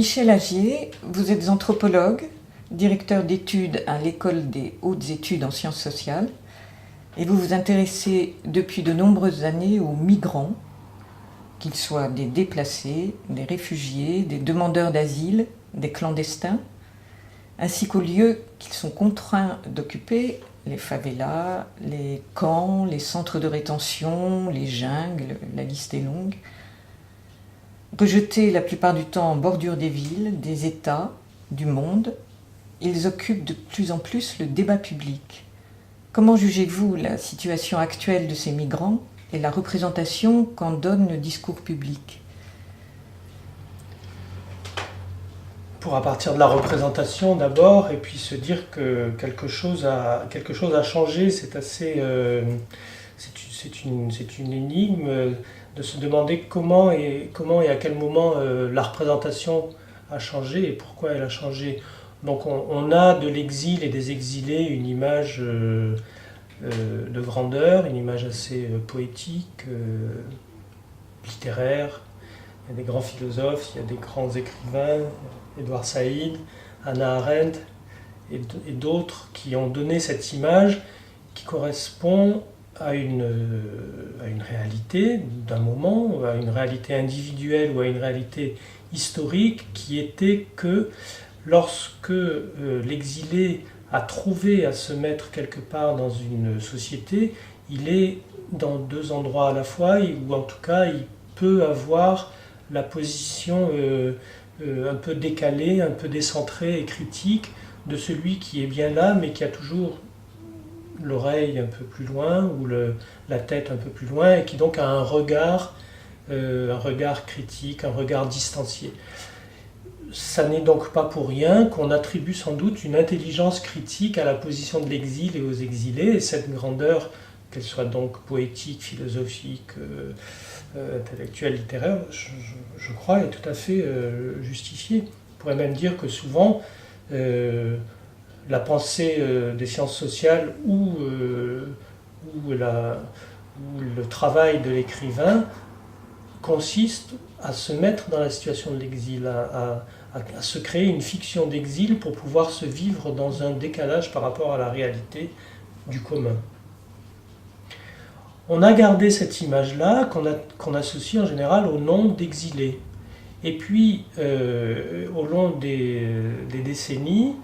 Michel Agier, vous êtes anthropologue, directeur d'études à l'École des hautes études en sciences sociales, et vous vous intéressez depuis de nombreuses années aux migrants, qu'ils soient des déplacés, des réfugiés, des demandeurs d'asile, des clandestins, ainsi qu'aux lieux qu'ils sont contraints d'occuper, les favelas, les camps, les centres de rétention, les jungles, la liste est longue. Rejetés la plupart du temps en bordure des villes, des États, du monde, ils occupent de plus en plus le débat public. Comment jugez-vous la situation actuelle de ces migrants et la représentation qu'en donne le discours public ? À partir de la représentation d'abord, et puis se dire que quelque chose a changé, c'est une énigme de se demander comment et à quel moment la représentation a changé et pourquoi elle a changé. Donc on a de l'exil et des exilés une image de grandeur, une image assez poétique, littéraire. Il y a des grands philosophes, il y a des grands écrivains, Edward Said, Hannah Arendt et d'autres qui ont donné cette image qui correspond à une réalité d'un moment, à une réalité individuelle ou à une réalité historique qui était que lorsque l'exilé a trouvé à se mettre quelque part dans une société, il est dans deux endroits à la fois, ou en tout cas il peut avoir la position un peu décalée, un peu décentrée et critique de celui qui est bien là, mais qui a toujours l'oreille un peu plus loin ou la tête un peu plus loin, et qui donc a un regard critique, un regard distancié. Ça n'est donc pas pour rien qu'on attribue sans doute une intelligence critique à la position de l'exil et aux exilés, et cette grandeur, qu'elle soit donc poétique, philosophique, intellectuelle, littéraire, je crois, est tout à fait justifiée. On pourrait même dire que souvent, la pensée des sciences sociales ou le travail de l'écrivain consiste à se mettre dans la situation de l'exil, à se créer une fiction d'exil pour pouvoir se vivre dans un décalage par rapport à la réalité du commun. On a gardé cette image-là qu'on associe en général au nombre d'exilés. Et puis, au long des décennies,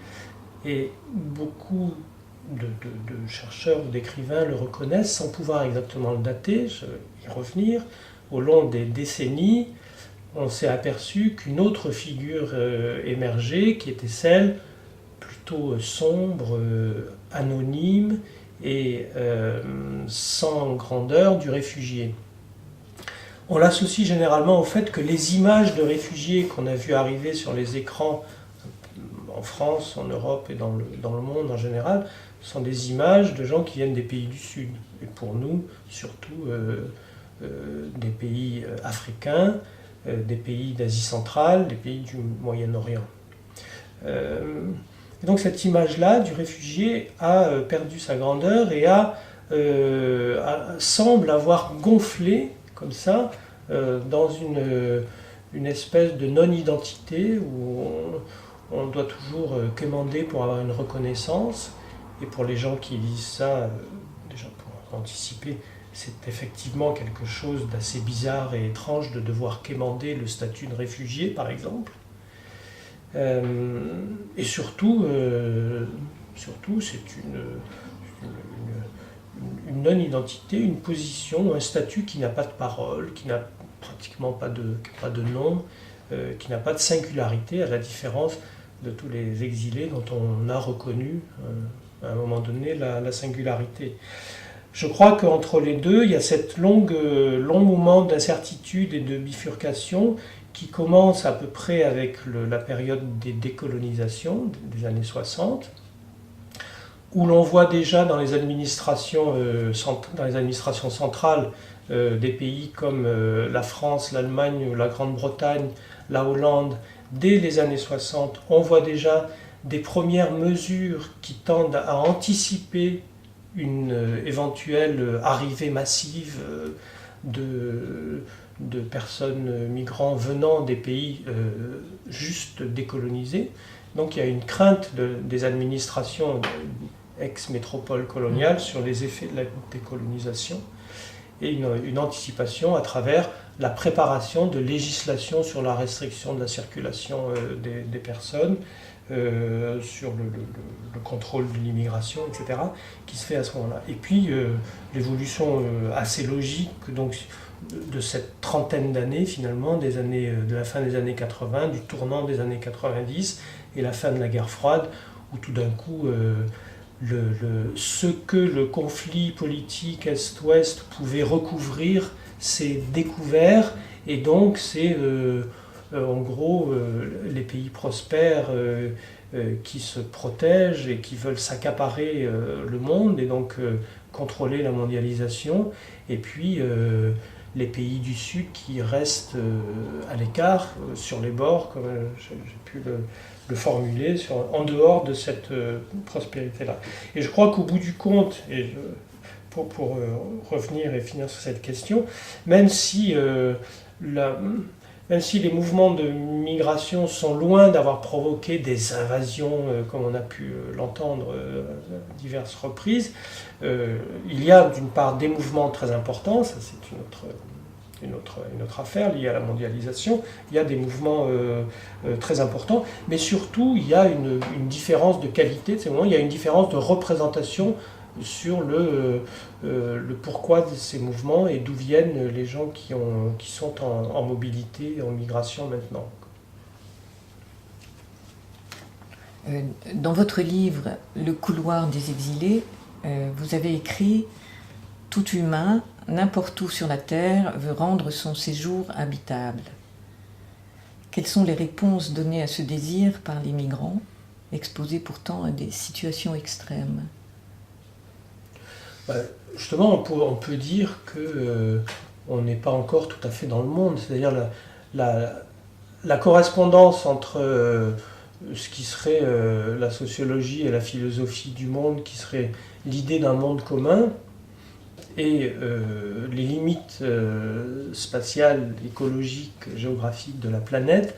et beaucoup de chercheurs ou d'écrivains le reconnaissent sans pouvoir exactement le dater, je vais y revenir, au long des décennies, on s'est aperçu qu'une autre figure émergeait, qui était celle plutôt sombre, anonyme, et sans grandeur du réfugié. On l'associe généralement au fait que les images de réfugiés qu'on a vu arriver sur les écrans en France, en Europe et dans le monde en général, sont des images de gens qui viennent des pays du Sud. Et pour nous, surtout des pays africains, des pays d'Asie centrale, des pays du Moyen-Orient. Et donc cette image-là du réfugié a perdu sa grandeur et semble avoir gonflé comme ça dans une espèce de non-identité où on doit toujours quémander pour avoir une reconnaissance. Et pour les gens qui lisent ça, déjà pour anticiper, c'est effectivement quelque chose d'assez bizarre et étrange de devoir quémander le statut de réfugié, par exemple. Et surtout, c'est une non-identité, une position, un statut qui n'a pas de parole, qui n'a pratiquement pas de nom, qui n'a pas de singularité, à la différence de tous les exilés dont on a reconnu à un moment donné la singularité. Je crois qu'entre les deux, il y a cette long moment d'incertitude et de bifurcation qui commence à peu près avec la période des décolonisations des années 60, où l'on voit déjà dans les administrations centrales des pays comme la France, l'Allemagne, la Grande-Bretagne, la Hollande, dès les années 60, on voit déjà des premières mesures qui tendent à anticiper une éventuelle arrivée massive de personnes migrants venant des pays juste décolonisés. Donc il y a une crainte des administrations ex-métropole coloniale sur les effets de la décolonisation et une anticipation à travers la préparation de législation sur la restriction de la circulation des personnes, sur le contrôle de l'immigration, etc., qui se fait à ce moment-là. Et puis l'évolution assez logique donc, de cette trentaine d'années finalement, de la fin des années 80, du tournant des années 90 et la fin de la guerre froide, où tout d'un coup ce que le conflit politique Est-Ouest pouvait recouvrir s'est découvert, et donc c'est en gros les pays prospères qui se protègent et qui veulent s'accaparer le monde et donc contrôler la mondialisation, et puis les pays du Sud qui restent à l'écart, sur les bords, comme j'ai pu le formuler, en dehors de cette prospérité-là. Et je crois qu'au bout du compte, pour revenir et finir sur cette question, même si les mouvements de migration sont loin d'avoir provoqué des invasions, comme on a pu l'entendre à diverses reprises, il y a d'une part des mouvements très importants, ça c'est une autre affaire liée à la mondialisation, il y a des mouvements très importants, mais surtout il y a une différence de qualité de ces mouvements, il y a une différence de représentation sur le pourquoi de ces mouvements et d'où viennent les gens qui sont en mobilité, en migration maintenant. Dans votre livre « Le couloir des exilés », vous avez écrit « Tout humain, n'importe où sur la Terre, veut rendre son séjour habitable ». Quelles sont les réponses données à ce désir par les migrants, exposés pourtant à des situations extrêmes ? Justement, on peut dire qu'on n'est pas encore tout à fait dans le monde. C'est-à-dire la correspondance entre ce qui serait la sociologie et la philosophie du monde, qui serait l'idée d'un monde commun, et les limites spatiales, écologiques, géographiques de la planète,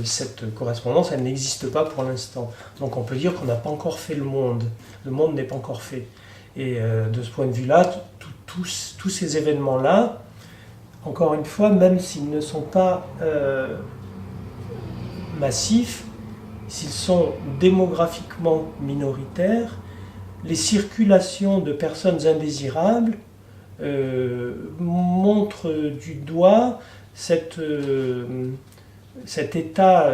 cette correspondance, elle n'existe pas pour l'instant. Donc on peut dire qu'on n'a pas encore fait le monde. Le monde n'est pas encore fait. Et de ce point de vue-là, tous ces événements-là, encore une fois, même s'ils ne sont pas massifs, s'ils sont démographiquement minoritaires, les circulations de personnes indésirables montrent du doigt cet état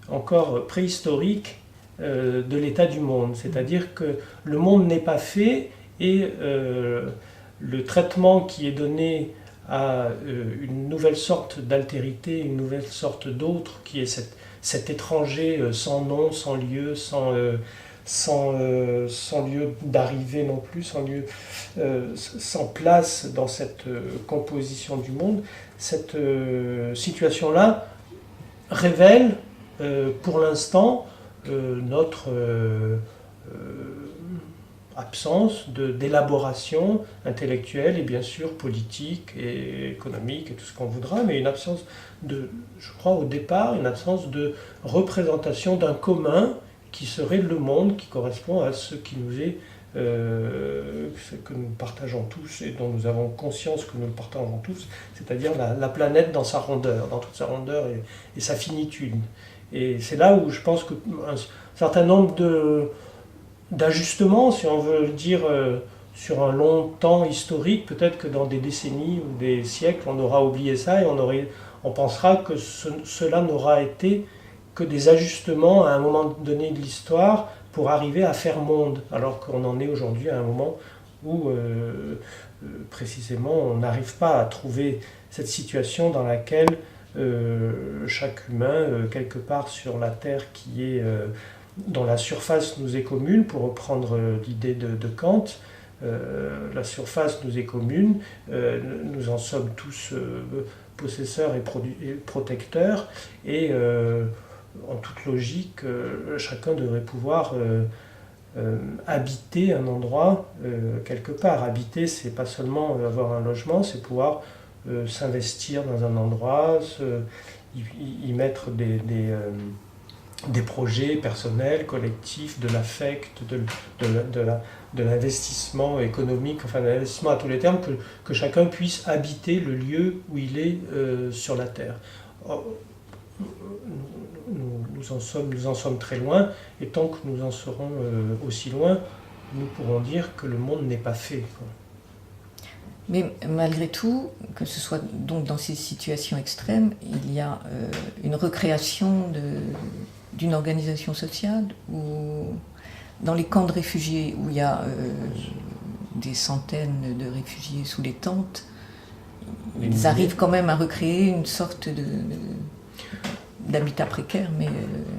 encore préhistorique de l'état du monde. C'est-à-dire que le monde n'est pas fait et le traitement qui est donné à une nouvelle sorte d'altérité, une nouvelle sorte d'autre, qui est cet étranger sans nom, sans lieu, sans lieu d'arrivée non plus, sans place dans cette composition du monde, cette situation-là révèle pour l'instant notre absence d'élaboration intellectuelle et bien sûr politique et économique et tout ce qu'on voudra, mais une absence je crois au départ, une absence de représentation d'un commun qui serait le monde, qui correspond à ce qui nous est, ce que nous partageons tous et dont nous avons conscience que nous le partageons tous, c'est-à-dire la planète dans sa rondeur, dans toute sa rondeur et sa finitude. Et c'est là où je pense qu'un certain nombre d'ajustements, si on veut le dire sur un long temps historique, peut-être que dans des décennies ou des siècles, on aura oublié ça et on pensera que cela n'aura été que des ajustements à un moment donné de l'histoire pour arriver à faire monde, alors qu'on en est aujourd'hui à un moment où précisément on n'arrive pas à trouver cette situation dans laquelle chaque humain, quelque part sur la Terre dont la surface nous est commune, pour reprendre l'idée de Kant, la surface nous est commune, nous en sommes tous possesseurs et protecteurs, et en toute logique, chacun devrait pouvoir habiter un endroit quelque part. Habiter, c'est pas seulement avoir un logement, c'est pouvoir s'investir dans un endroit, y mettre des projets personnels, collectifs, de l'affect, de l'investissement économique, enfin de l'investissement à tous les termes, que chacun puisse habiter le lieu où il est sur la Terre. Or, nous en sommes très loin, et tant que nous en serons aussi loin, nous pourrons dire que le monde n'est pas fait, quoi. Mais malgré tout, que ce soit donc dans ces situations extrêmes, il y a une recréation d'une organisation sociale, ou dans les camps de réfugiés où il y a des centaines de réfugiés sous les tentes, ils arrivent quand même à recréer une sorte d'habitat précaire. Mais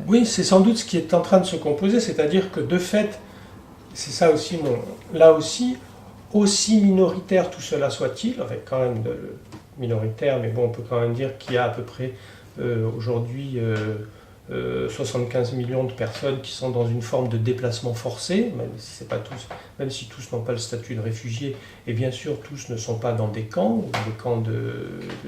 oui, c'est sans doute ce qui est en train de se composer, c'est-à-dire que de fait, c'est ça aussi, là aussi, aussi minoritaire tout cela soit-il, avec quand même minoritaire, mais bon, on peut quand même dire qu'il y a à peu près aujourd'hui 75 millions de personnes qui sont dans une forme de déplacement forcé, même si tous n'ont pas le statut de réfugiés, et bien sûr tous ne sont pas dans des camps,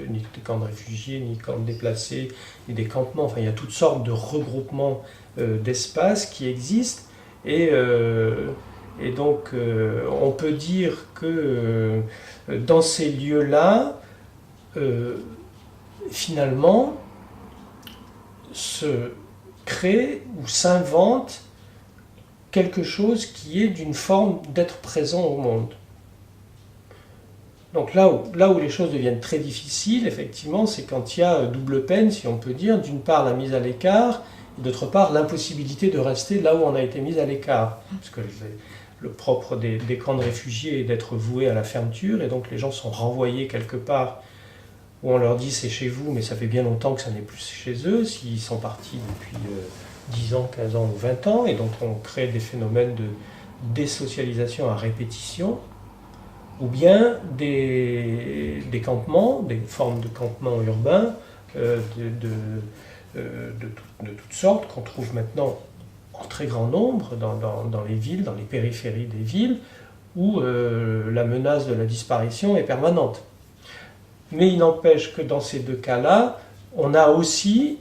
ni des camps de réfugiés, ni camps de déplacés, ni des campements, enfin il y a toutes sortes de regroupements d'espaces qui existent, et donc on peut dire que dans ces lieux-là, finalement, se crée ou s'invente quelque chose qui est d'une forme d'être présent au monde. Donc là où les choses deviennent très difficiles, effectivement, c'est quand il y a double peine, si on peut dire, d'une part la mise à l'écart, et d'autre part l'impossibilité de rester là où on a été mis à l'écart. Parce que le propre des camps de réfugiés est d'être voué à la fermeture, et donc les gens sont renvoyés quelque part où on leur dit c'est chez vous, mais ça fait bien longtemps que ça n'est plus chez eux, s'ils sont partis depuis 10 ans, 15 ans ou 20 ans, et donc on crée des phénomènes de désocialisation à répétition, ou bien des campements, des formes de campements urbains de toutes sortes, qu'on trouve maintenant en très grand nombre dans les villes, dans les périphéries des villes, où la menace de la disparition est permanente. Mais il n'empêche que dans ces deux cas-là, on a aussi,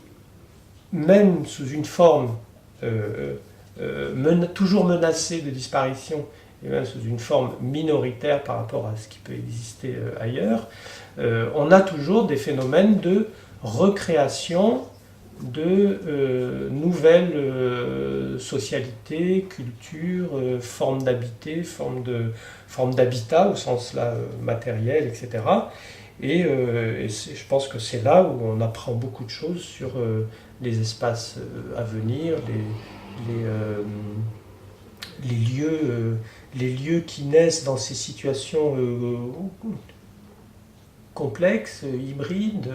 même sous une forme toujours menacée de disparition, et même sous une forme minoritaire par rapport à ce qui peut exister ailleurs, on a toujours des phénomènes de recréation de nouvelles socialités, cultures, formes d'habiter, formes d'habitat au sens là, matériel, etc. Et je pense que c'est là où on apprend beaucoup de choses sur les espaces à venir, les lieux qui naissent dans ces situations complexes, hybrides,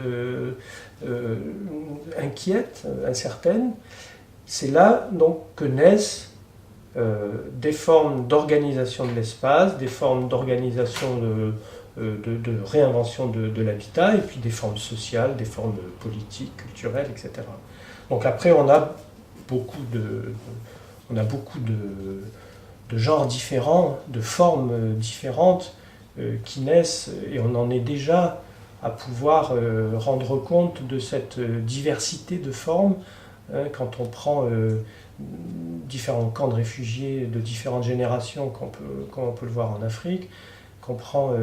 inquiètes, incertaines. C'est là donc que naissent des formes d'organisation de l'espace, des formes d'organisation de réinvention de l'habitat, et puis des formes sociales, des formes politiques, culturelles, etc. Donc après, on a beaucoup de genres différents, de formes différentes qui naissent, et on en est déjà à pouvoir rendre compte de cette diversité de formes quand on prend différents camps de réfugiés de différentes générations, comme on peut le voir en Afrique, qu'on prend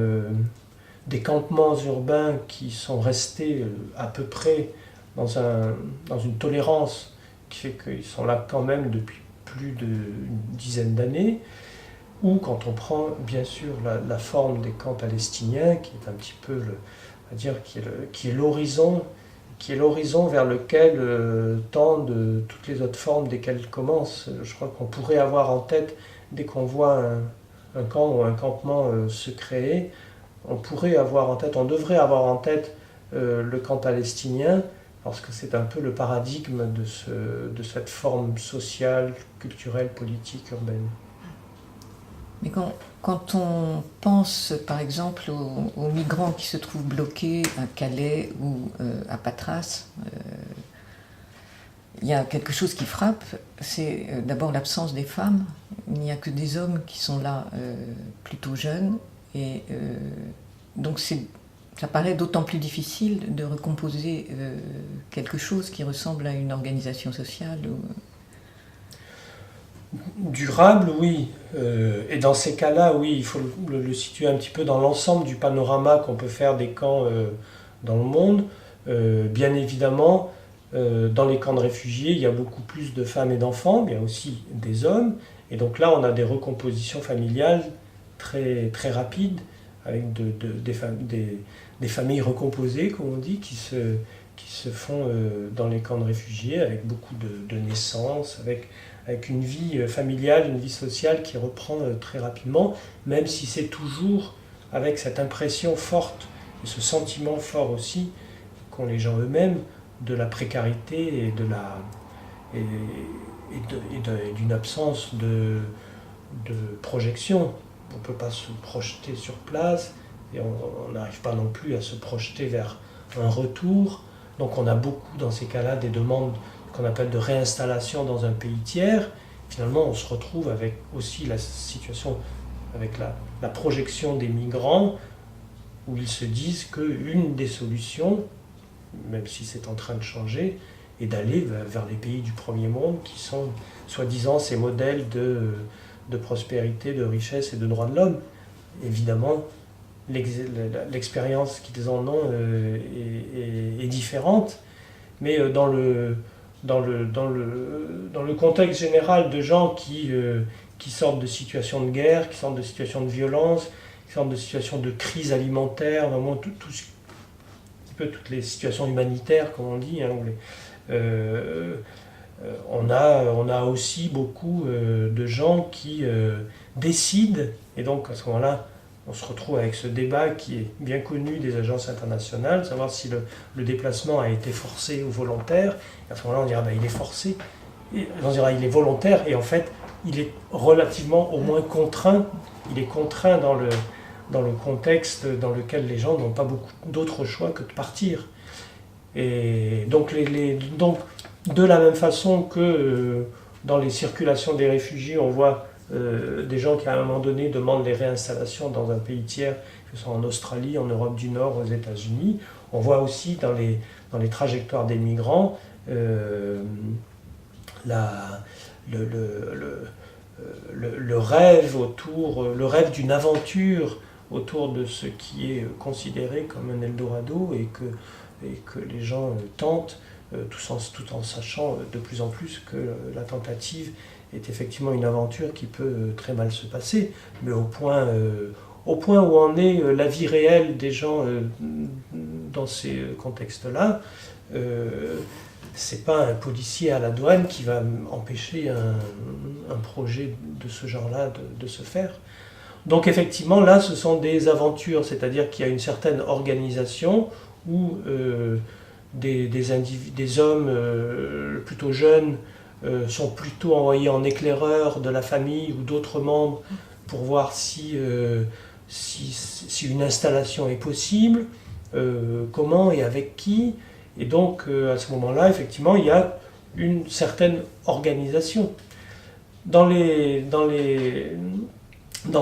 des campements urbains qui sont restés à peu près dans une tolérance qui fait qu'ils sont là quand même depuis plus d'une dizaine d'années, ou quand on prend bien sûr la forme des camps palestiniens, qui est un petit peu, qui est l'horizon vers lequel tendent toutes les autres formes desquelles commencent. Je crois qu'on pourrait avoir en tête, dès qu'on voit un camp ou un campement se créer, on devrait avoir en tête le camp palestinien, parce que c'est un peu le paradigme de cette forme sociale, culturelle, politique, urbaine. Mais quand on pense par exemple aux migrants qui se trouvent bloqués à Calais ou à Patras, il y a quelque chose qui frappe, c'est d'abord l'absence des femmes. Il n'y a que des hommes qui sont là plutôt jeunes, et donc c'est Ça paraît d'autant plus difficile de recomposer quelque chose qui ressemble à une organisation sociale. Durable, oui. Et dans ces cas-là, oui, il faut le situer un petit peu dans l'ensemble du panorama qu'on peut faire des camps dans le monde. Bien évidemment, dans les camps de réfugiés, il y a beaucoup plus de femmes et d'enfants, mais il y a aussi des hommes. Et donc là, on a des recompositions familiales très, très rapides, avec des familles recomposées, comme on dit, qui se font dans les camps de réfugiés, avec beaucoup de naissances, avec une vie familiale, une vie sociale qui reprend très rapidement, même si c'est toujours avec cette impression forte, et ce sentiment fort aussi, qu'ont les gens eux-mêmes, de la précarité et d'une absence de projection. On ne peut pas se projeter sur place, et on n'arrive pas non plus à se projeter vers un retour. Donc on a beaucoup dans ces cas-là des demandes qu'on appelle de réinstallation dans un pays tiers. Finalement, on se retrouve avec aussi la situation, avec la projection des migrants, où ils se disent qu'une des solutions, même si c'est en train de changer, est d'aller vers les pays du premier monde, qui sont soi-disant ces modèles de prospérité, de richesse et de droits de l'homme. Évidemment, l'expérience qu'ils en ont est différente, mais dans le contexte général de gens qui sortent de situations de guerre, qui sortent de situations de violence, qui sortent de situations de crise alimentaire, vraiment toutes les situations humanitaires, comme on dit, hein, on a aussi beaucoup de gens qui décident, et donc à ce moment-là, on se retrouve avec ce débat qui est bien connu des agences internationales, savoir si le déplacement a été forcé ou volontaire. Et à ce moment-là, on dira il est forcé, et on dira il est volontaire, et en fait, il est relativement au moins contraint. Il est contraint dans le contexte dans lequel les gens n'ont pas beaucoup d'autres choix que de partir. Et donc, donc de la même façon que dans les circulations des réfugiés, on voit des gens qui à un moment donné demandent des réinstallations dans un pays tiers, que ce soit en Australie, en Europe du Nord, aux États-Unis. On voit aussi dans les trajectoires des migrants le rêve le rêve d'une aventure autour de ce qui est considéré comme un Eldorado, et que les gens tentent, tout en sachant de plus en plus que la tentative est effectivement une aventure qui peut très mal se passer, mais au point où en est la vie réelle des gens dans ces contextes-là, c'est pas un policier à la douane qui va empêcher un projet de ce genre-là de se faire. Donc effectivement, là, ce sont des aventures, c'est-à-dire qu'il y a une certaine organisation où des hommes plutôt jeunes sont plutôt envoyés en éclaireur de la famille ou d'autres membres pour voir si une installation est possible, comment et avec qui. Et donc à ce moment-là, effectivement, il y a une certaine organisation. Dans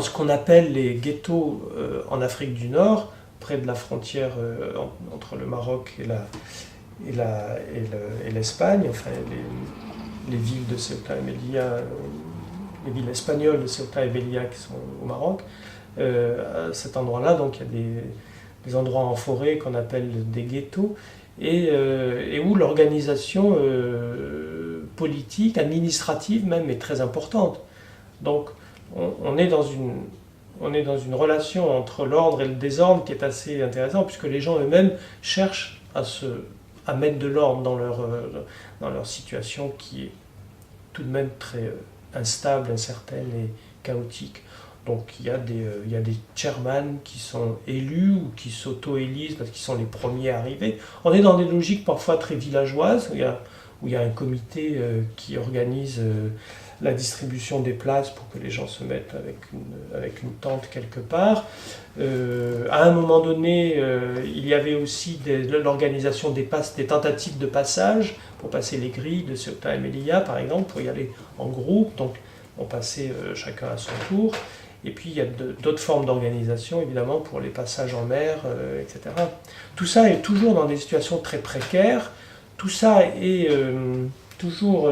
ce qu'on appelle les ghettos en Afrique du Nord, près de la frontière entre le Maroc et l'Espagne, enfin les villes de Ceuta et Melilla, les villes espagnoles de Ceuta et Melilla qui sont au Maroc, à cet endroit-là, donc il y a des endroits en forêt qu'on appelle des ghettos, et où l'organisation politique, administrative même, est très importante. Donc on est dans une relation entre l'ordre et le désordre qui est assez intéressante, puisque les gens eux-mêmes cherchent à mettre de l'ordre dans leur situation qui est tout de même très instable, incertaine et chaotique. Donc il y a des chairmans qui sont élus ou qui s'auto-élisent parce qu'ils sont les premiers arrivés. On est dans des logiques parfois très villageoises, où il y a un comité qui organise la distribution des places pour que les gens se mettent avec une tente quelque part. À un moment donné, il y avait aussi l'organisation des tentatives de passage pour passer les grilles de Ceuta et Melilla, par exemple, pour y aller en groupe. Donc on passait chacun à son tour. Et puis il y a d'autres formes d'organisation, évidemment, pour les passages en mer, etc. Tout ça est toujours dans des situations très précaires. Tout ça est toujours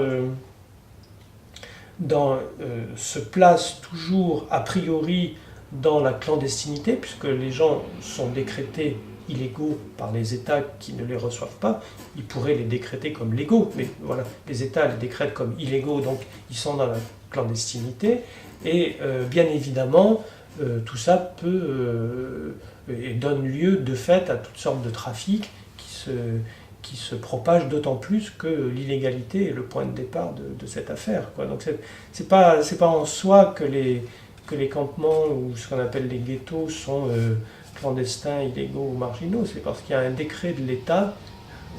se place toujours a priori dans la clandestinité, puisque les gens sont décrétés illégaux par les États qui ne les reçoivent pas. Ils pourraient les décréter comme légaux, mais voilà, les États les décrètent comme illégaux, donc ils sont dans la clandestinité. Et bien évidemment, tout ça peut et donne lieu de fait à toutes sortes de trafics qui se propagent d'autant plus que l'illégalité est le point de départ de cette affaire, quoi. Donc c'est pas en soi que les campements ou ce qu'on appelle les ghettos sont clandestins, illégaux ou marginaux. C'est parce qu'il y a un décret de l'État,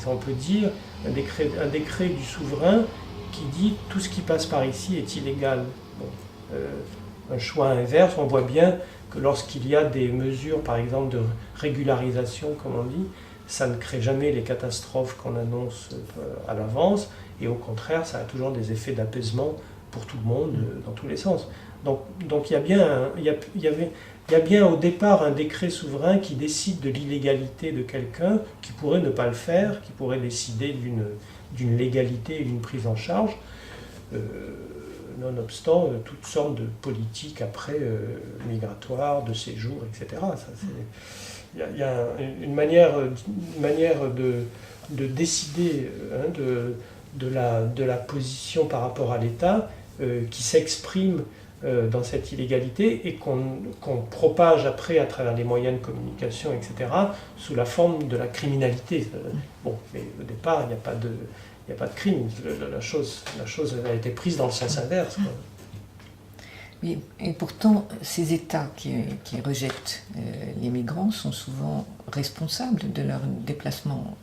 on peut dire, un décret du souverain qui dit tout ce qui passe par ici est illégal. Bon, un choix inverse, on voit bien que lorsqu'il y a des mesures, par exemple, de régularisation, comme on dit, ça ne crée jamais les catastrophes qu'on annonce à l'avance, et au contraire, ça a toujours des effets d'apaisement pour tout le monde, dans tous les sens. Donc il y a bien au départ un décret souverain qui décide de l'illégalité de quelqu'un, qui pourrait ne pas le faire, qui pourrait décider d'une légalité et d'une prise en charge, nonobstant toutes sortes de politiques après migratoires, de séjour, etc. Il y a une manière de décider de la position par rapport à l'État qui s'exprime dans cette illégalité et qu'on propage après à travers les moyens de communication, etc., sous la forme de la criminalité. Bon, mais au départ, il n'y a pas de crime. La chose a été prise dans le sens inverse, quoi. Oui, et pourtant, ces États qui rejettent les migrants sont souvent responsables de leur déplacement.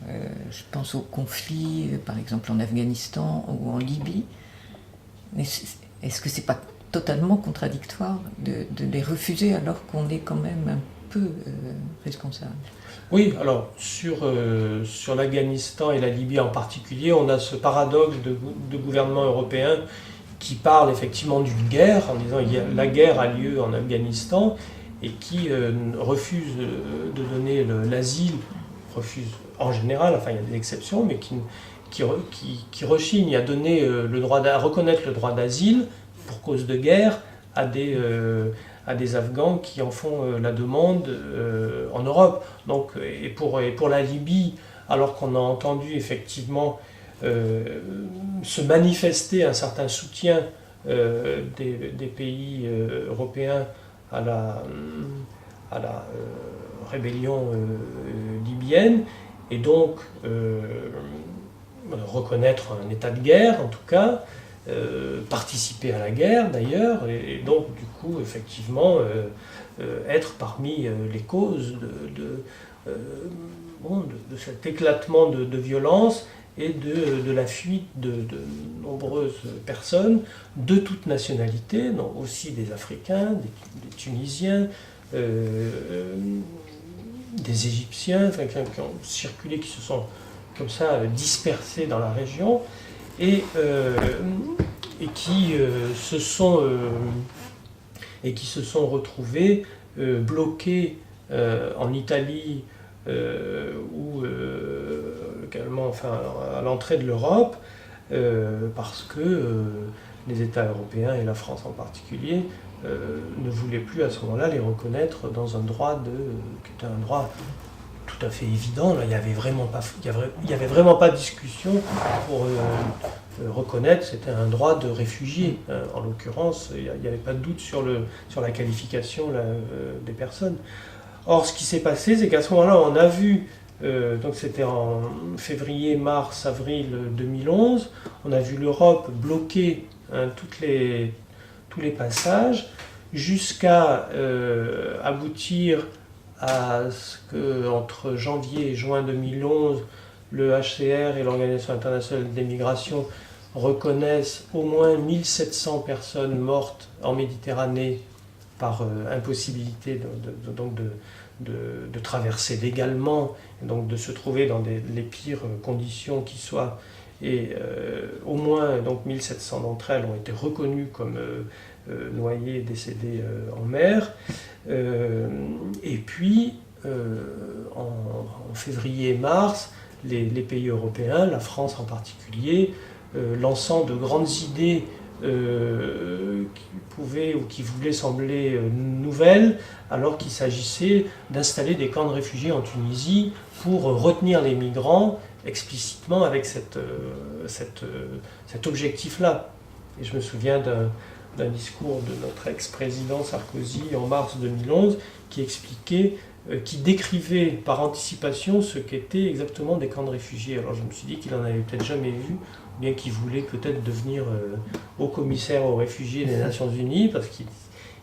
Je pense aux conflits, par exemple en Afghanistan ou en Libye. Mais est-ce que c'est pas totalement contradictoire de les refuser alors qu'on est quand même un peu responsable? Oui, alors sur l'Afghanistan et la Libye en particulier, on a ce paradoxe de gouvernement européen qui parle effectivement d'une guerre, en disant la guerre a lieu en Afghanistan, et qui refuse de donner l'asile, refuse en général, enfin il y a des exceptions, mais qui rechigne à donner à reconnaître le droit d'asile pour cause de guerre à des Afghans qui en font la demande en Europe. Donc, et pour la Libye, alors qu'on a entendu effectivement se manifester un certain soutien des pays européens à la rébellion libyenne, et donc reconnaître un état de guerre en tout cas, participer à la guerre d'ailleurs, et donc du coup effectivement être parmi les causes de cet éclatement de violence et de la fuite de nombreuses personnes de toutes nationalités, aussi des Africains, des Tunisiens, des Égyptiens, qui ont circulé, qui se sont comme ça dispersés dans la région, et qui se sont retrouvés bloqués en Italie ou également à l'entrée de l'Europe, parce que les États européens et la France en particulier ne voulaient plus à ce moment-là les reconnaître dans un droit qui était un droit tout à fait évident. Là, il n'y avait vraiment pas de discussion pour reconnaître. C'était un droit de réfugié. En l'occurrence, il n'y avait pas de doute sur la qualification des personnes. Or, ce qui s'est passé, c'est qu'à ce moment-là, on a vu, donc c'était en février, mars, avril 2011, on a vu l'Europe bloquer tous les passages jusqu'à aboutir à ce qu'entre janvier et juin 2011, le HCR et l'Organisation internationale des migrations reconnaissent au moins 1700 personnes mortes en Méditerranée par impossibilité de traverser légalement, et donc de se trouver dans les pires conditions qui soient, Et au moins donc 1700 d'entre elles ont été reconnues comme noyées et décédées en mer. Et puis, en février-mars, les pays européens, la France en particulier, lançant de grandes idées qui pouvaient ou qui voulaient sembler nouvelles, alors qu'il s'agissait d'installer des camps de réfugiés en Tunisie pour retenir les migrants explicitement avec cet objectif-là. Et je me souviens d'un discours de notre ex-président Sarkozy en mars 2011 qui expliquait, qui décrivait par anticipation ce qu'étaient exactement des camps de réfugiés. Alors je me suis dit qu'il n'en avait peut-être jamais vu, ou bien qu'il voulait peut-être devenir haut commissaire aux réfugiés des Nations Unies, parce qu'il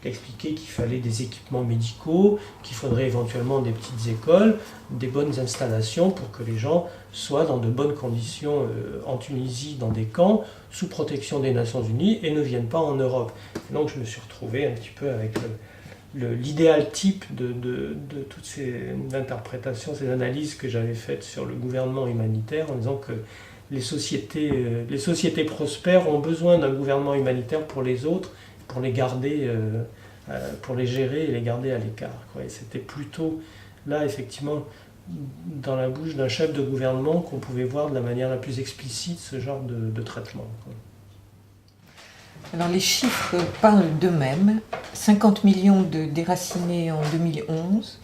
expliquait qu'il fallait des équipements médicaux, qu'il faudrait éventuellement des petites écoles, des bonnes installations pour que les gens soient dans de bonnes conditions en Tunisie, dans des camps, sous protection des Nations Unies, et ne viennent pas en Europe. Et donc je me suis retrouvé un petit peu avec l'idéal type de toutes ces interprétations, ces analyses que j'avais faites sur le gouvernement humanitaire, en disant que les sociétés prospères ont besoin d'un gouvernement humanitaire pour les autres, pour les garder, pour les gérer et les garder à l'écart. Et c'était plutôt là, effectivement, dans la bouche d'un chef de gouvernement qu'on pouvait voir de la manière la plus explicite ce genre de traitement. Alors les chiffres parlent d'eux-mêmes. 50 millions de déracinés en 2011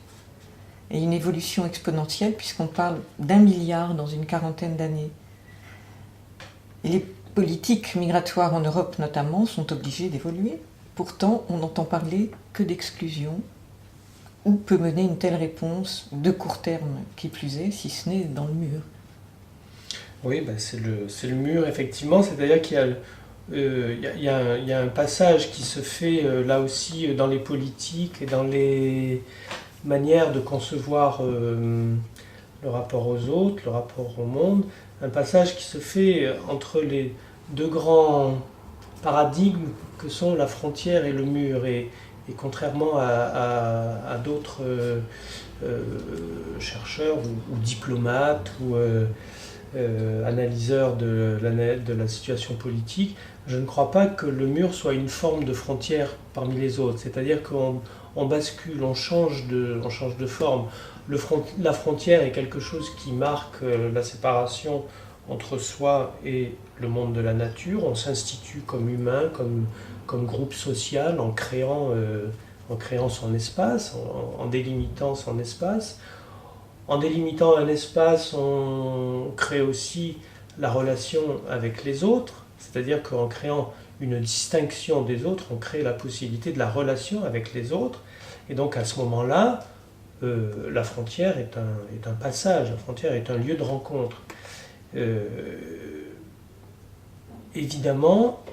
et une évolution exponentielle puisqu'on parle d'1 milliard dans une quarantaine d'années. Et les politiques migratoires en Europe notamment sont obligées d'évoluer. Pourtant, on n'entend parler que d'exclusion. Où peut mener une telle réponse de court terme, qui plus est, si ce n'est dans le mur? Oui, c'est le mur, effectivement. C'est-à-dire qu'il y a un passage qui se fait là aussi dans les politiques et dans les manières de concevoir le rapport aux autres, le rapport au monde. Un passage qui se fait entre les deux grands paradigmes que sont la frontière et le mur. Et contrairement à d'autres chercheurs ou diplomates ou analyseurs de la situation politique, je ne crois pas que le mur soit une forme de frontière parmi les autres. C'est-à-dire qu'on bascule, on change de forme. La frontière est quelque chose qui marque la séparation entre soi et le monde de la nature. On s'institue comme humain, comme groupe social en créant son espace, en délimitant son espace. En délimitant un espace, on crée aussi la relation avec les autres, c'est-à-dire qu'en créant une distinction des autres, on crée la possibilité de la relation avec les autres. Et donc à ce moment-là, la frontière est un passage, la frontière est un lieu de rencontre. Évidemment,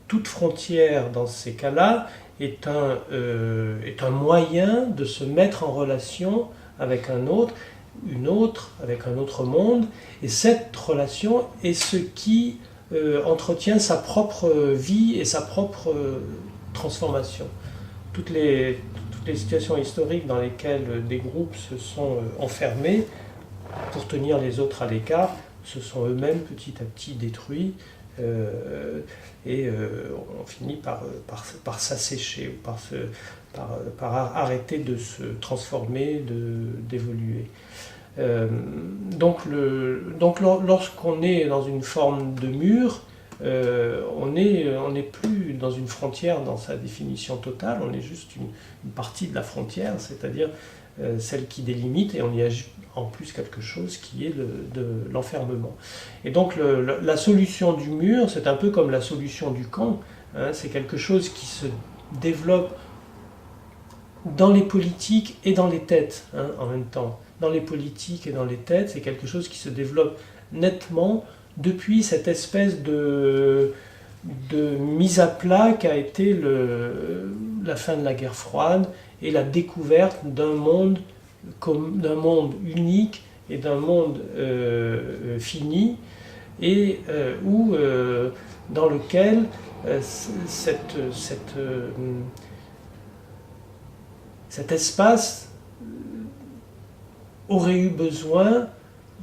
toute frontière dans ces cas-là est un moyen de se mettre en relation avec un autre, avec un autre monde, et cette relation est ce qui entretient sa propre vie et sa propre transformation. Toutes les situations historiques dans lesquelles des groupes se sont enfermés pour tenir les autres à l'écart se sont eux-mêmes petit à petit détruits et on finit par s'assécher, par arrêter de se transformer, d'évoluer. Donc lorsqu'on est dans une forme de mur, on n'est plus dans une frontière dans sa définition totale, on est juste une partie de la frontière, c'est-à-dire celle qui délimite, et on y ajoute en plus quelque chose qui est de l'enfermement. Et donc la solution du mur, c'est un peu comme la solution du camp, hein, c'est quelque chose qui se développe dans les politiques et dans les têtes, hein, en même temps. Dans les politiques et dans les têtes, c'est quelque chose qui se développe nettement depuis cette espèce de mise à plat qu'a été la fin de la guerre froide et la découverte d'un monde unique et d'un monde fini, et dans lequel cet espace aurait eu besoin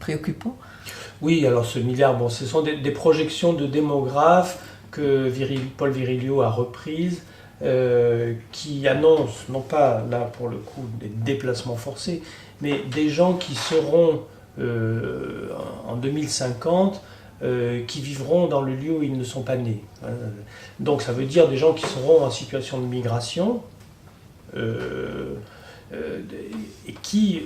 préoccupant. Oui, alors ce milliard, bon, ce sont des projections de démographes que Paul Virilio a reprises, qui annoncent, non pas là pour le coup des déplacements forcés, mais des gens qui seront en 2050, qui vivront dans le lieu où ils ne sont pas nés. Donc ça veut dire des gens qui seront en situation de migration, et qui,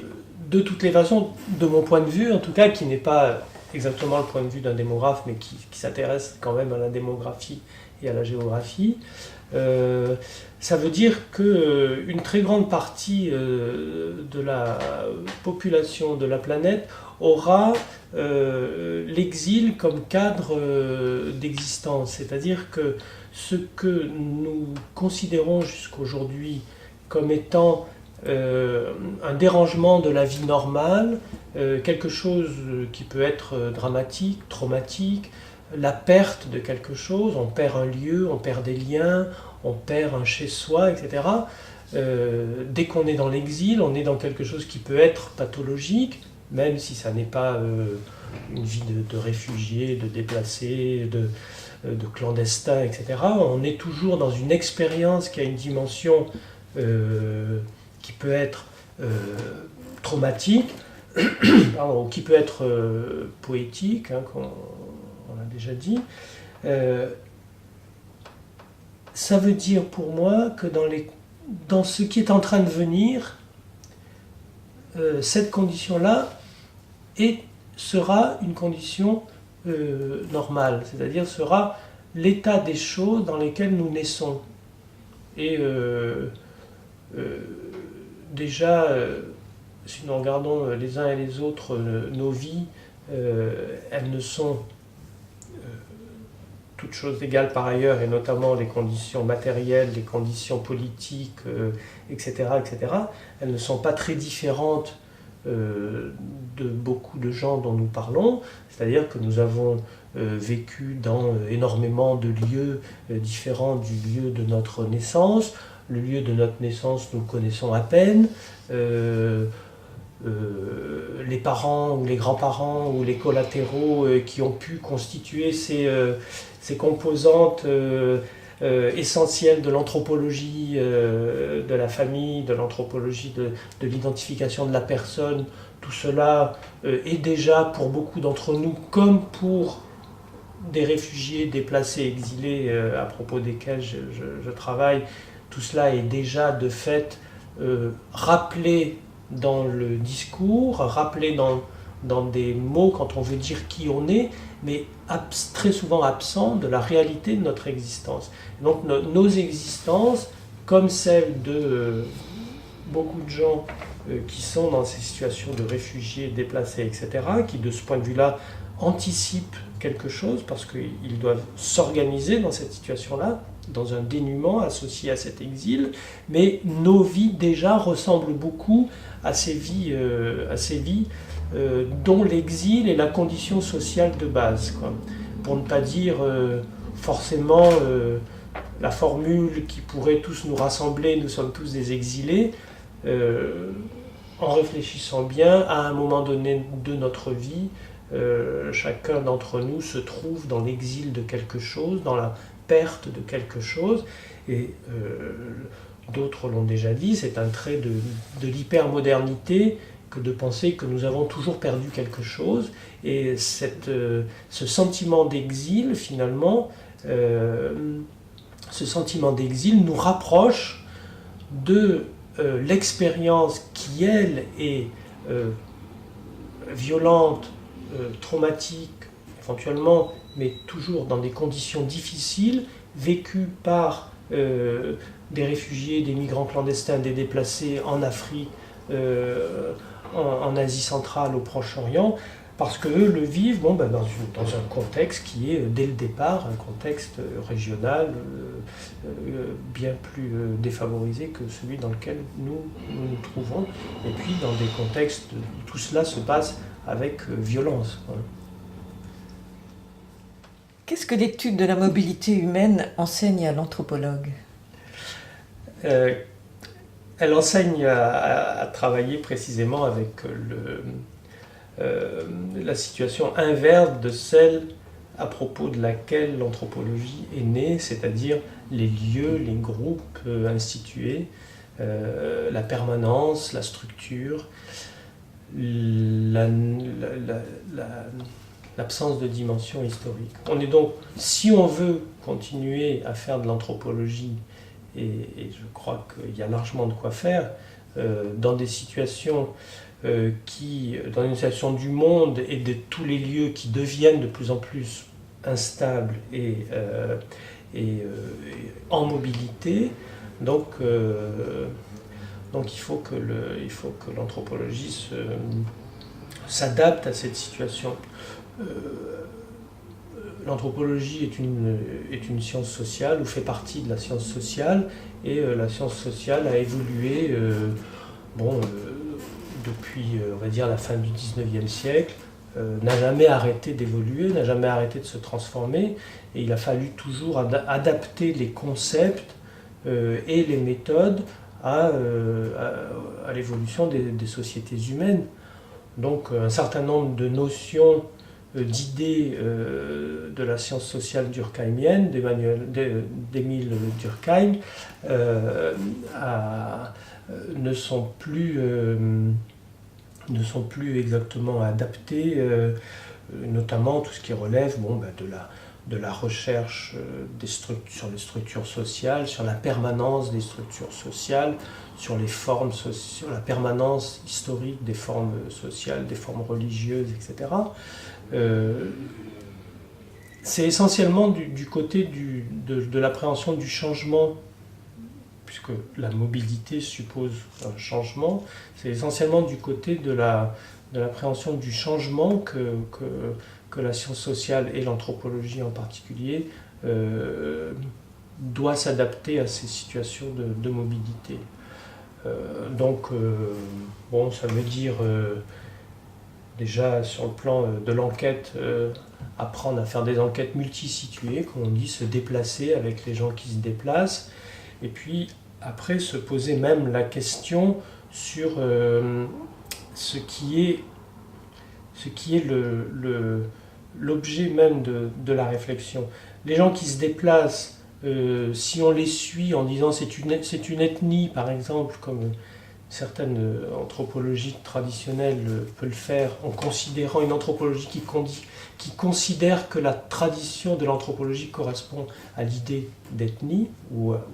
de toutes les façons, de mon point de vue en tout cas, qui n'est pas exactement le point de vue d'un démographe, mais qui s'intéresse quand même à la démographie et à la géographie, ça veut dire qu'une très grande partie de la population de la planète aura l'exil comme cadre d'existence. C'est-à-dire que ce que nous considérons jusqu'aujourd'hui comme étant un dérangement de la vie normale, quelque chose qui peut être dramatique, traumatique, la perte de quelque chose, on perd un lieu, on perd des liens, on perd un chez-soi, etc. Dès qu'on est dans l'exil, on est dans quelque chose qui peut être pathologique, même si ça n'est pas une vie de réfugié, de déplacé, de clandestin, etc. On est toujours dans une expérience qui a une dimension qui peut être traumatique, ou qui peut être poétique, hein, on l'a déjà dit. Ça veut dire pour moi que dans ce qui est en train de venir, cette condition-là sera une condition normale, c'est-à-dire sera l'état des choses dans lesquelles nous naissons. Et déjà, si nous regardons les uns et les autres nos vies, elles ne sont toutes choses égales par ailleurs, et notamment les conditions matérielles, les conditions politiques, etc., etc., elles ne sont pas très différentes de beaucoup de gens dont nous parlons, c'est-à-dire que nous avons vécu dans énormément de lieux différents du lieu de notre naissance. Le lieu de notre naissance, nous le connaissons à peine. Les parents ou les grands-parents ou les collatéraux qui ont pu constituer ces composantes essentielles de l'anthropologie de la famille, de l'anthropologie de l'identification de la personne, tout cela est déjà pour beaucoup d'entre nous, comme pour des réfugiés, déplacés, exilés à propos desquels je travaille, tout cela est déjà de fait rappelé dans le discours, rappelé dans des mots quand on veut dire qui on est, mais très souvent absent de la réalité de notre existence. Donc nos existences, comme celles de beaucoup de gens qui sont dans ces situations de réfugiés, déplacés, etc., qui de ce point de vue-là anticipent quelque chose parce qu'ils doivent s'organiser dans cette situation-là, dans un dénuement associé à cet exil, mais nos vies déjà ressemblent beaucoup à ces vies, dont l'exil est la condition sociale de base, quoi. Pour ne pas dire forcément la formule qui pourrait tous nous rassembler, nous sommes tous des exilés, en réfléchissant bien, à un moment donné de notre vie, chacun d'entre nous se trouve dans l'exil de quelque chose, dans la perte de quelque chose, et d'autres l'ont déjà dit, c'est un trait de l'hypermodernité que de penser que nous avons toujours perdu quelque chose, et ce sentiment d'exil, finalement, ce sentiment d'exil nous rapproche de l'expérience qui, elle, est violente, traumatique, éventuellement, mais toujours dans des conditions difficiles, vécues par des réfugiés, des migrants clandestins, des déplacés en Afrique, en Asie centrale, au Proche-Orient, parce qu'eux le vivent dans un contexte qui est, dès le départ, un contexte régional bien plus défavorisé que celui dans lequel nous nous trouvons, et puis dans des contextes où tout cela se passe avec violence. Qu'est-ce que l'étude de la mobilité humaine enseigne à l'anthropologue ? Elle enseigne à travailler précisément avec la situation inverse de celle à propos de laquelle l'anthropologie est née, c'est-à-dire les lieux, les groupes institués, la permanence, la structure, l'absence de dimension historique. On est donc, si on veut continuer à faire de l'anthropologie, et je crois qu'il y a largement de quoi faire, dans des situations dans une situation du monde et de tous les lieux qui deviennent de plus en plus instables et en mobilité, donc il faut que l'anthropologie s'adapte à cette situation. L'anthropologie est une science sociale ou fait partie de la science sociale, et la science sociale a évolué depuis on va dire la fin du 19e siècle, n'a jamais arrêté d'évoluer, n'a jamais arrêté de se transformer, et il a fallu toujours adapter les concepts et les méthodes à l'évolution des sociétés humaines. Donc un certain nombre de notions, d'idées de la science sociale durkheimienne, d'Émile Durkheim, ne sont plus exactement adaptées, notamment tout ce qui relève de la recherche sur les structures sociales, sur la permanence des structures sociales, sur les formes, sur la permanence historique des formes sociales, des formes religieuses, etc. C'est essentiellement du côté de l'appréhension du changement, puisque la mobilité suppose un changement. C'est essentiellement du côté de l'appréhension du changement que la science sociale et l'anthropologie en particulier doit s'adapter à ces situations de mobilité. Ça veut dire déjà sur le plan de l'enquête, apprendre à faire des enquêtes multisituées, comme on dit, se déplacer avec les gens qui se déplacent, et puis après se poser même la question sur ce qui est l'objet même de la réflexion. Les gens qui se déplacent, si on les suit en disant c'est une ethnie, par exemple, comme certaines anthropologies traditionnelles peuvent le faire, en considérant une anthropologie qui considère que la tradition de l'anthropologie correspond à l'idée d'ethnie ou à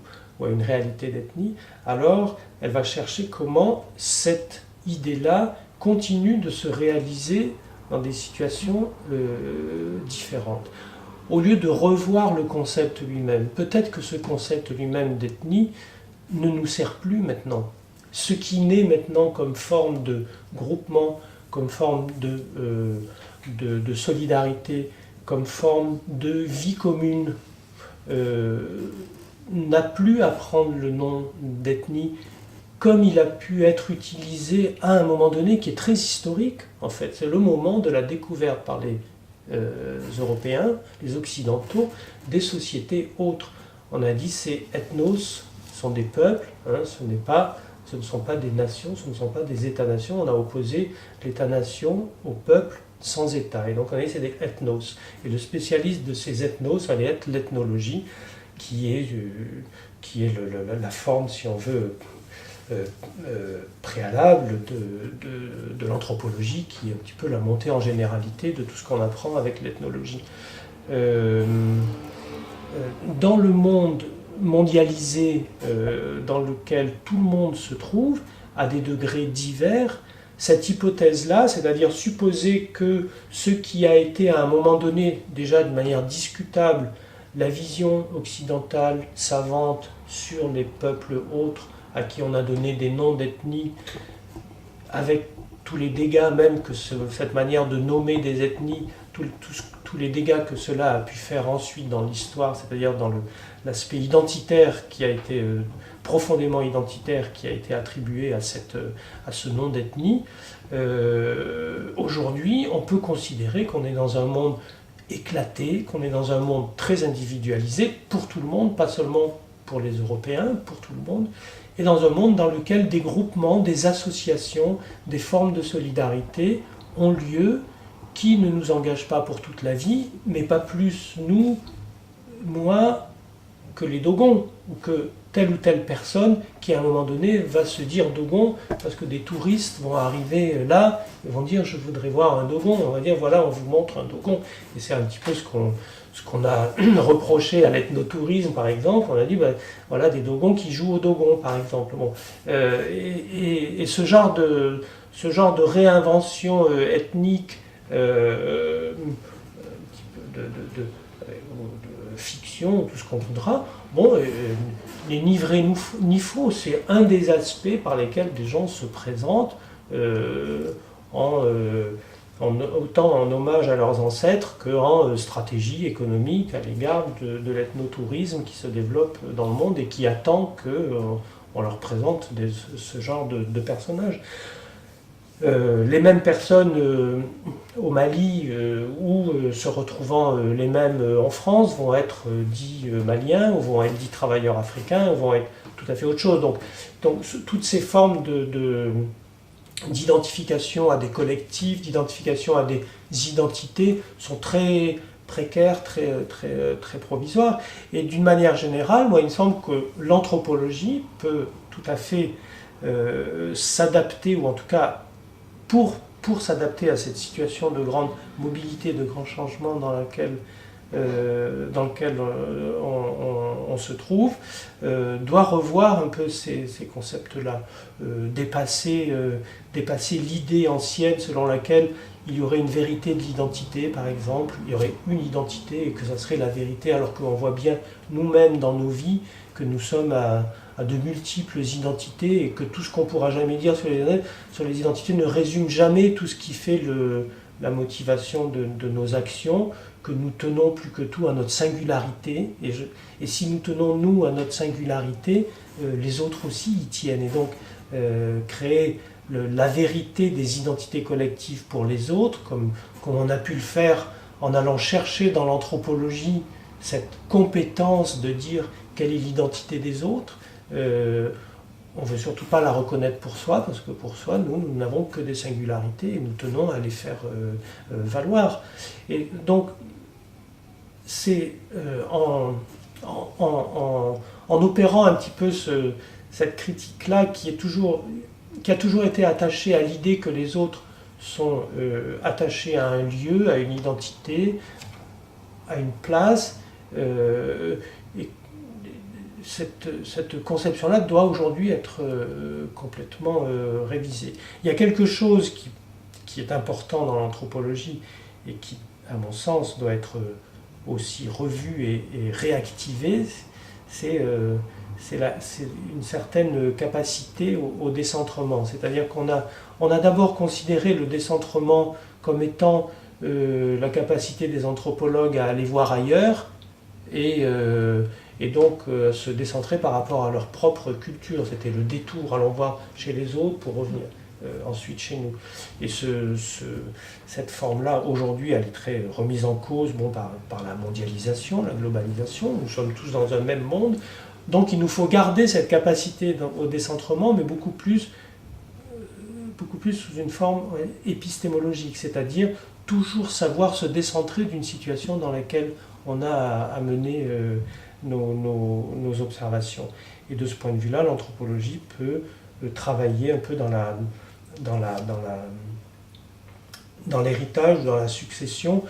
une réalité d'ethnie, alors elle va chercher comment cette idée-là continue de se réaliser dans des situations différentes. Au lieu de revoir le concept lui-même, peut-être que ce concept lui-même d'ethnie ne nous sert plus maintenant. Ce qui naît maintenant comme forme de groupement, comme forme de solidarité, comme forme de vie commune, n'a plus à prendre le nom d'ethnie comme il a pu être utilisé à un moment donné qui est très historique en fait. C'est le moment de la découverte par les Européens, les Occidentaux, des sociétés autres. On a dit ces ethnos sont des peuples, ce ne sont pas des nations, ce ne sont pas des États-nations. On a opposé l'État-nation au peuple sans État. Et donc on a dit c'est des ethnos. Et le spécialiste de ces ethnos allait être l'ethnologie, qui est la forme, si on veut, préalable de l'anthropologie, qui est un petit peu la montée en généralité de tout ce qu'on apprend avec l'ethnologie. Dans le monde mondialisé dans lequel tout le monde se trouve, à des degrés divers, cette hypothèse-là, c'est-à-dire supposer que ce qui a été à un moment donné, déjà de manière discutable, la vision occidentale savante sur les peuples autres à qui on a donné des noms d'ethnies, avec tous les dégâts même que cette manière de nommer des ethnies, tous les dégâts que cela a pu faire ensuite dans l'histoire, c'est-à-dire dans l'aspect identitaire qui a été profondément identitaire, qui a été attribué à ce nom d'ethnie. Aujourd'hui, on peut considérer qu'on est dans un monde éclaté, qu'on est dans un monde très individualisé pour tout le monde, pas seulement pour les Européens, pour tout le monde, et dans un monde dans lequel des groupements, des associations, des formes de solidarité ont lieu, qui ne nous engagent pas pour toute la vie, mais pas plus nous, moi, que les Dogons, ou que telle ou telle personne qui à un moment donné va se dire Dogon, parce que des touristes vont arriver là et vont dire je voudrais voir un Dogon, on va dire voilà on vous montre un Dogon, et c'est un petit peu ce qu'on a reproché à l'ethnotourisme par exemple, on a dit ben, voilà des Dogons qui jouent au Dogon par exemple. Bon, et ce genre de réinvention ethnique un petit peu de fiction, tout ce qu'on voudra, bon, n'est ni vrai ni faux, c'est un des aspects par lesquels des gens se présentent autant en hommage à leurs ancêtres qu'en stratégie économique à l'égard de l'ethnotourisme qui se développe dans le monde et qui attend qu'on leur présente ce genre de personnages. Les mêmes personnes au Mali ou se retrouvant les mêmes en France vont être dits maliens ou vont être dits travailleurs africains ou vont être tout à fait autre chose. Donc toutes ces formes d'identification à des collectifs, d'identification à des identités sont très précaires, très provisoires. Et d'une manière générale, moi il me semble que l'anthropologie peut tout à fait s'adapter, ou en tout cas pour s'adapter à cette situation de grande mobilité, de grand changement dans lequel on se trouve, doit revoir un peu ces concepts-là, dépasser l'idée ancienne selon laquelle il y aurait une vérité de l'identité, par exemple, il y aurait une identité et que ça serait la vérité, alors qu'on voit bien nous-mêmes dans nos vies que nous sommes à de multiples identités et que tout ce qu'on pourra jamais dire sur les identités ne résume jamais tout ce qui fait la motivation de nos actions, que nous tenons plus que tout à notre singularité, et si nous tenons nous à notre singularité, les autres aussi y tiennent, et donc créer la vérité des identités collectives pour les autres, comme on a pu le faire en allant chercher dans l'anthropologie cette compétence de dire quelle est l'identité des autres. On ne veut surtout pas la reconnaître pour soi, parce que pour soi, nous n'avons que des singularités et nous tenons à les faire valoir. Et donc, c'est en opérant un petit peu cette critique-là qui a toujours été attachée à l'idée que les autres sont attachés à un lieu, à une identité, à une place, et cette conception-là doit aujourd'hui être complètement révisée. Il y a quelque chose qui est important dans l'anthropologie et qui, à mon sens, doit être aussi revu et réactivé, c'est une certaine capacité au décentrement. C'est-à-dire qu'on a d'abord considéré le décentrement comme étant la capacité des anthropologues à aller voir ailleurs et donc se décentrer par rapport à leur propre culture. C'était le détour, allons voir chez les autres pour revenir ensuite chez nous. Et cette forme-là, aujourd'hui, elle est très remise en cause par la mondialisation, la globalisation. Nous sommes tous dans un même monde. Donc il nous faut garder cette capacité au décentrement, mais beaucoup plus sous une forme épistémologique, c'est-à-dire toujours savoir se décentrer d'une situation dans laquelle on a à mener nos observations. Et de ce point de vue-là, l'anthropologie peut travailler un peu dans l'héritage, dans la succession,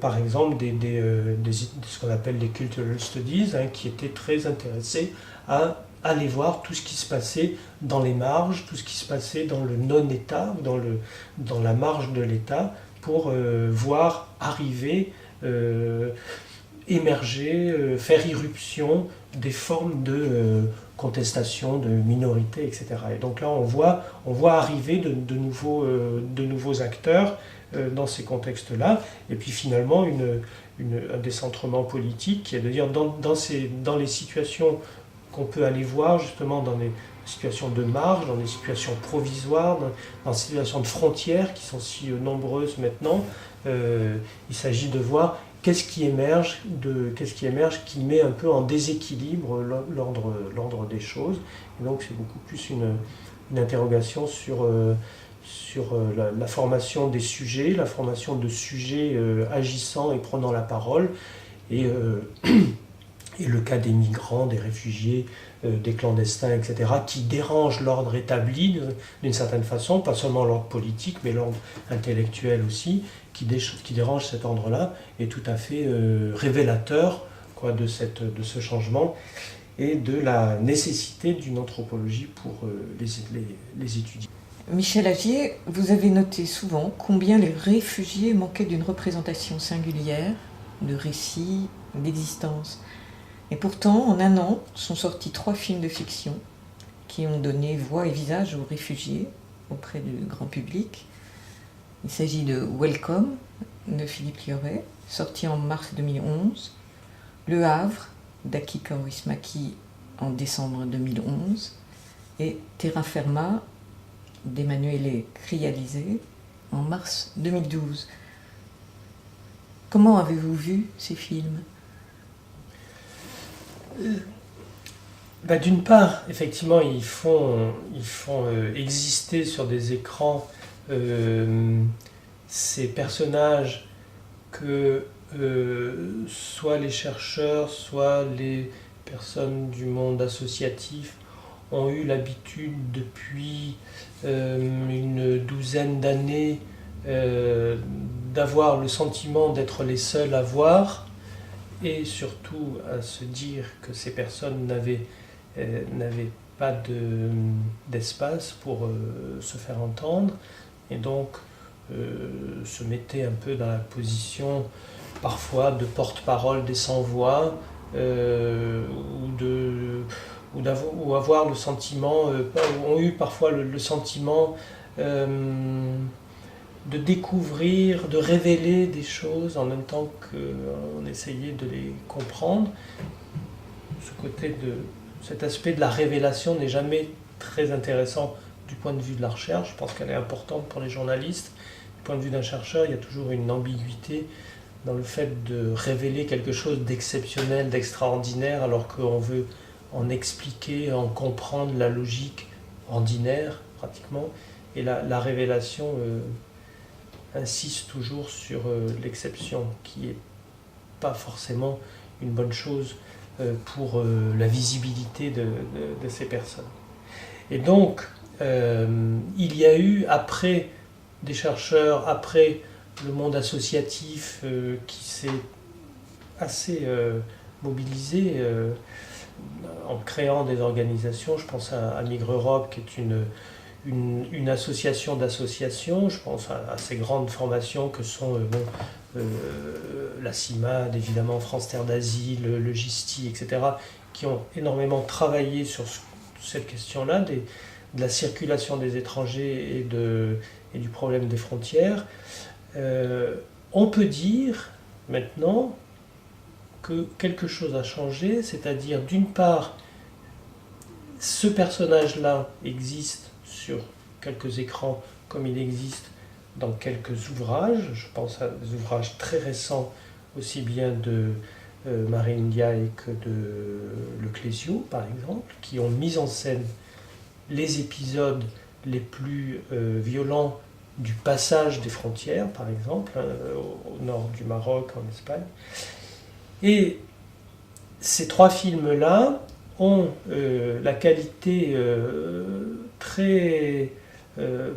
par exemple ce qu'on appelle les cultural studies, qui étaient très intéressés à aller voir tout ce qui se passait dans les marges, tout ce qui se passait dans le non-État, dans la marge de l'État, pour voir arriver, émerger, faire irruption des formes de contestation, de minorité, etc. Et donc là, on voit arriver de nouveaux acteurs dans ces contextes-là, et puis finalement un décentrement politique qui est de dire dans les situations qu'on peut aller voir, justement dans les situations de marge, dans des situations provisoires, dans des situations de frontières qui sont si nombreuses maintenant, il s'agit de voir qu'est-ce qui émerge, qui met un peu en déséquilibre l'ordre des choses. Et donc c'est beaucoup plus une interrogation sur la formation des sujets, la formation de sujets agissant et prenant la parole, et le cas des migrants, des réfugiés, des clandestins, etc., qui dérangent l'ordre établi d'une certaine façon, pas seulement l'ordre politique, mais l'ordre intellectuel aussi, qui dérange cet ordre-là, est tout à fait révélateur de ce changement et de la nécessité d'une anthropologie pour les étudier. Michel Agier, vous avez noté souvent combien les réfugiés manquaient d'une représentation singulière, de récit, d'existence. Et pourtant, en un an, sont sortis 3 films de fiction qui ont donné voix et visage aux réfugiés auprès du grand public. Il s'agit de Welcome, de Philippe Lioré, sorti en mars 2011, Le Havre, d'Aki Kaurismäki en décembre 2011, et Terra Firma, d'Emanuele Crializé, en mars 2012. Comment avez-vous vu ces films ? D'une part, effectivement, ils font exister sur des écrans ces personnages que soit les chercheurs, soit les personnes du monde associatif ont eu l'habitude depuis une douzaine d'années d'avoir le sentiment d'être les seuls à voir, et surtout à se dire que ces personnes n'avaient pas d'espace pour se faire entendre, et donc se mettaient un peu dans la position parfois de porte-parole des sans-voix, ou avoir le sentiment, ont eu parfois le sentiment de découvrir, de révéler des choses en même temps qu'on essayait de les comprendre. Cet aspect de la révélation n'est jamais très intéressant du point de vue de la recherche. Je pense qu'elle est importante pour les journalistes. Du point de vue d'un chercheur, il y a toujours une ambiguïté dans le fait de révéler quelque chose d'exceptionnel, d'extraordinaire, alors qu'on veut en expliquer, en comprendre la logique ordinaire, pratiquement. Et la révélation insiste toujours sur l'exception, qui n'est pas forcément une bonne chose pour la visibilité de ces personnes. Et donc, il y a eu, après des chercheurs, après le monde associatif qui s'est assez mobilisé en créant des organisations. Je pense à Migre Europe, qui est une association d'associations. Je pense à ces grandes formations que sont la CIMAD, évidemment, France Terre d'Asile, le GISTI, etc., qui ont énormément travaillé sur cette question-là, de la circulation des étrangers et du problème des frontières. On peut dire maintenant que quelque chose a changé, c'est-à-dire d'une part, ce personnage-là existe sur quelques écrans comme il existe dans quelques ouvrages. Je pense à des ouvrages très récents, aussi bien de Marine Ndiaye que de Le Clésio, par exemple, qui ont mis en scène les épisodes les plus violents du passage des frontières, par exemple, au nord du Maroc, en Espagne. Et ces 3 films-là ont la qualité très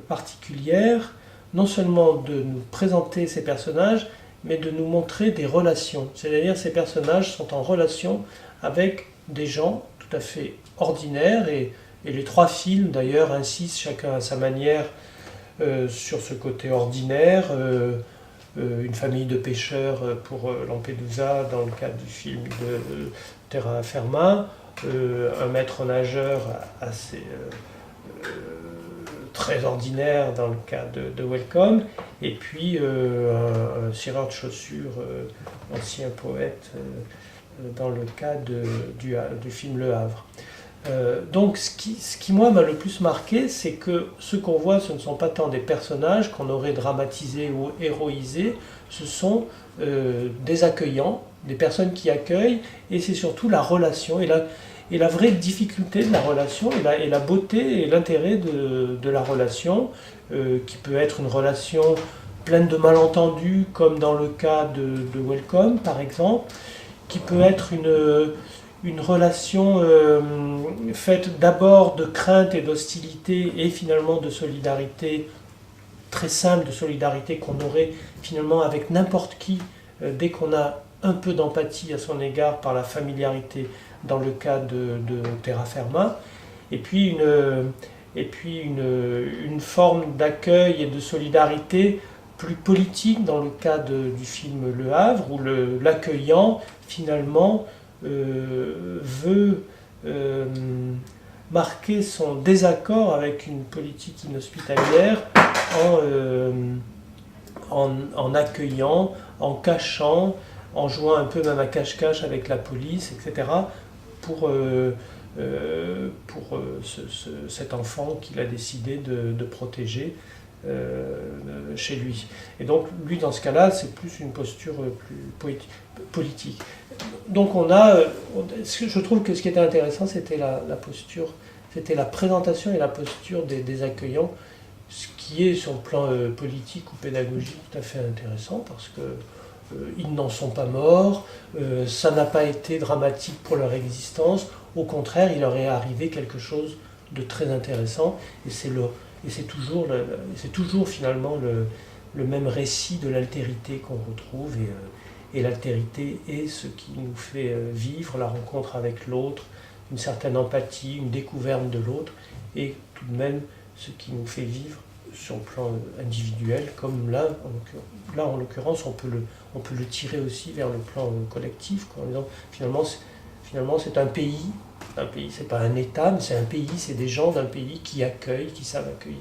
particulière, non seulement de nous présenter ces personnages, mais de nous montrer des relations. C'est-à-dire ces personnages sont en relation avec des gens tout à fait ordinaires, et les 3 films d'ailleurs insistent chacun à sa manière sur ce côté ordinaire. Une famille de pêcheurs pour Lampedusa dans le cadre du film de Terra Firma, un maître nageur assez très ordinaire dans le cas de Welcome, et puis un cireur de chaussures, ancien poète, dans le cas du film Le Havre. Donc ce qui moi m'a le plus marqué, c'est que ce qu'on voit, ce ne sont pas tant des personnages qu'on aurait dramatisés ou héroïsés, ce sont des accueillants, des personnes qui accueillent, et c'est surtout la relation. et la vraie difficulté de la relation et la beauté et l'intérêt de la relation, qui peut être une relation pleine de malentendus, comme dans le cas de Welcome par exemple, qui peut être une relation faite d'abord de crainte et d'hostilité et finalement de solidarité, très simple, de solidarité qu'on aurait finalement avec n'importe qui dès qu'on a un peu d'empathie à son égard par la familiarité dans le cas de Terra Firma, et puis une forme d'accueil et de solidarité plus politique dans le cas du film Le Havre, où l'accueillant finalement veut marquer son désaccord avec une politique inhospitalière en accueillant, en cachant, en jouant un peu même à cache-cache avec la police, etc., pour cet enfant qu'il a décidé de protéger chez lui. Et donc, lui, dans ce cas-là, c'est plus une posture plus politique. Donc, je trouve que ce qui était intéressant, c'était la posture, c'était la présentation et la posture des accueillants, ce qui est, sur le plan politique ou pédagogique, tout à fait intéressant, parce que ils n'en sont pas morts, ça n'a pas été dramatique pour leur existence, au contraire, il leur est arrivé quelque chose de très intéressant, et c'est toujours finalement le même récit de l'altérité qu'on retrouve, et l'altérité est ce qui nous fait vivre la rencontre avec l'autre, une certaine empathie, une découverte de l'autre, et tout de même ce qui nous fait vivre sur le plan individuel, comme là en l'occurrence, on peut le tirer aussi vers le plan collectif, quoi, en disant finalement c'est un pays, c'est pas un État, mais c'est un pays, c'est des gens d'un pays qui accueillent, qui savent accueillir.